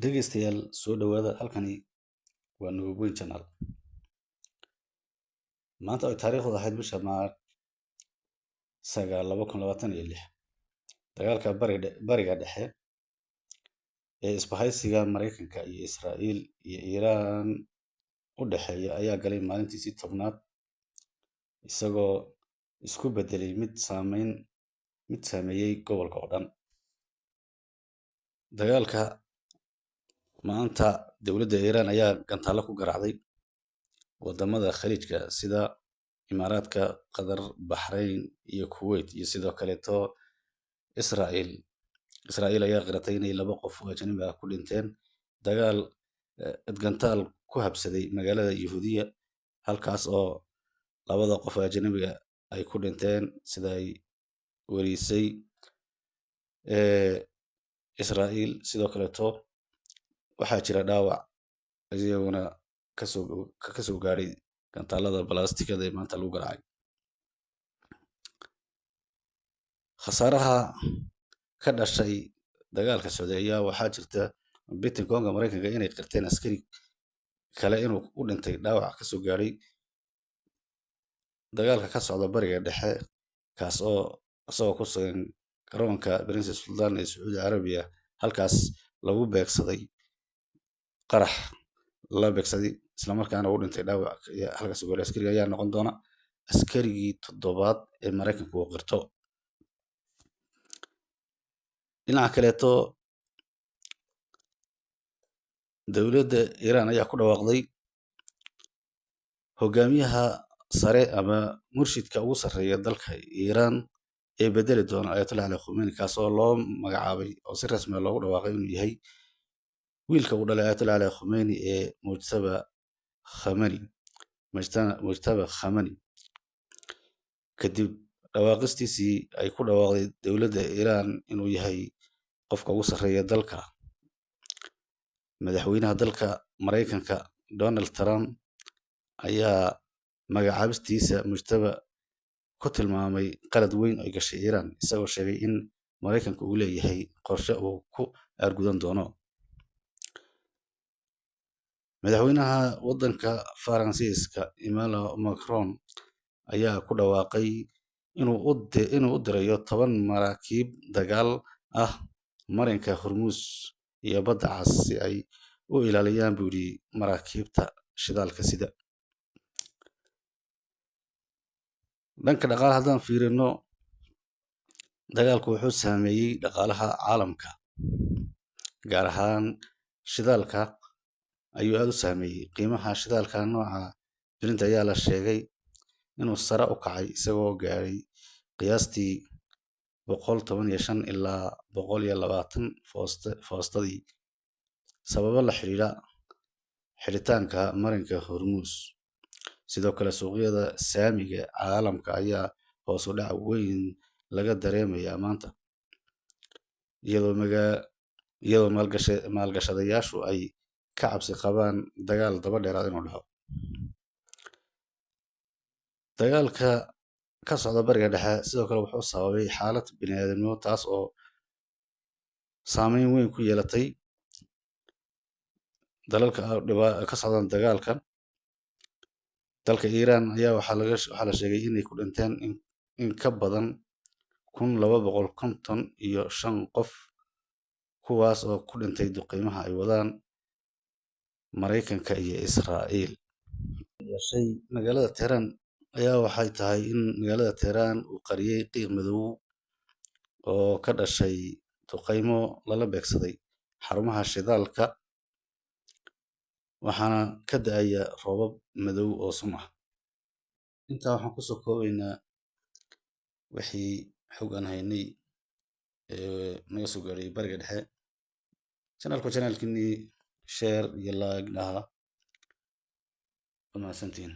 Dhegaystayaal soo dhawaada halkani waa Nugugoyn Channel. Maanta ay taariikhdu ahayd bisha Maarch 9, 2026. Dagaalka bariga dhexe ee isbahaysiga Mareykanka iyo Israa'iil iyo Iiraan u dhexeeya ayaa galay maalintiisii 10aad, isagoo isku beddelay mid saameeyay gobolka oo dhan. Dagaalka maanta dowladda Iiraan ayaa gantaalo ku garaacday wadamada khaliijka sida Imaaraadka, Qatar, Bahrain iyo Kuwait, iyo sidoo kaleeto Israa'iil ayaa qiratay inay 2 qof oo ajnabi ah ku dhinteen dagaal gantaal ku habsaday magaalada Yahuudiya, halkaas oo 2 qof oo ajnabiga ay ku dhinteen sida ay warisay Israa'iil. Sidoo kaleeto waxaa jira dhaawac iyaguna kasoo gaaray gantaalada balaastikada ee maanta lagu garaacay. Khasaaraha ka dhashay dagaalka socday ayaa waxaa jirta Pentagon-ga Mareykanka inay qirteen askari kale inuu u dhintay dhaawac kasoo gaaray dagaalka ka socda bariga dhexe, kaas oo asagoo ku sugan garoonka Princess Sultan ee Sacuudi Carabiya, halkaas lagu beegsaday qarax la beegsaday isla markaana uu dhintay dhaawac halkaas soo gaaray. Askariga ayaa noqon doona askarigii 7aad ee Mareykanka uu qirto. dhinaca kaleeto dowladda Iiraan ayaa ku dhawaaqday hogaamiyaha sare ama murshidka ugu sarreeya dalka Iiraan ee bedeli doona Ayatollah Ali Khamenei, kaas oo loo magacaabay oo si rasmi ah loogu dhawaaqay inuu yahay wiilka uu dhalay Ayatollah Ali Khamenei ee Mujtaba Khamenei. Kadib dhawaaqistiisii ay ku dhawaaqday dowladda Iiraan inuu yahay qofka ugu sarreeya dalka, madaxweynaha dalka Mareykanka Donald Trump ayaa magacaabistiisa Mujtaba ku tilmaamay qalad weyn oo ay gashay Iiraan, isagoo sheegay in Mareykanka uu leeyahay qorshe uu ku argudan doono. Madaxweynaha waddanka Faransiiska Emmanuel Macron ayaa ku dhawaaqay inuu u dirayo 10 maraakiib dagaal ah marinka Hormuz iyo Badda Cas si ay u ilaaliyaan buu yidhi maraakiibta shidaalka sida. Dhanka dhaqaalaha haddaan fiirino, dagaalku wuxuu saameeyay dhaqaalaha caalamka, gaar ahaan shidaalka ayuu aad u saameeyay. Qiimaha shidaalka nooca Brent ayaa la sheegay inuu sare u kacay, isagoo gaaray qiyaastii 115 ilaa 120 foostadii sababo la xiriira xiritaanka marinka Hormuz. Sidoo kale suuqyada saamiga caalamka ayaa hoos u dhac weyn laga dareemayaa maanta, iyadoo maalgashadayaashu ay ka cabsi qabaan dagaal daba dheeraada inuu dhaco. Dagaalka ka socda bariga dhexe sidoo kale wuxuu sababay xaalad bini'aadanimo, taas oo saameyn weyn ku yeelatay dalalka ka socda dagaalkan. Dalka Iiraan ayaa waxaa la sheegay inay ku dhinteen in ka badan 255 qof, kuwaas oo ku dhintay duqeymaha ay wadaan Mareykanka iyo Israa'iil. Magaalada Tehran ayaa waxay tahay in magaalada Tehran uu qariyay qiiq madow oo ka dhashay duqeymo lala beegsaday xarumaha shidaalka, waxaana ka da'aya roobab madow oo sun ah. Intaa waxaan kusoo koobaynaa wixii xog aan haynay naga soo gaaray bariga dhexe. Channelkini share iyo like dhaha. Waa mahadsantihiin.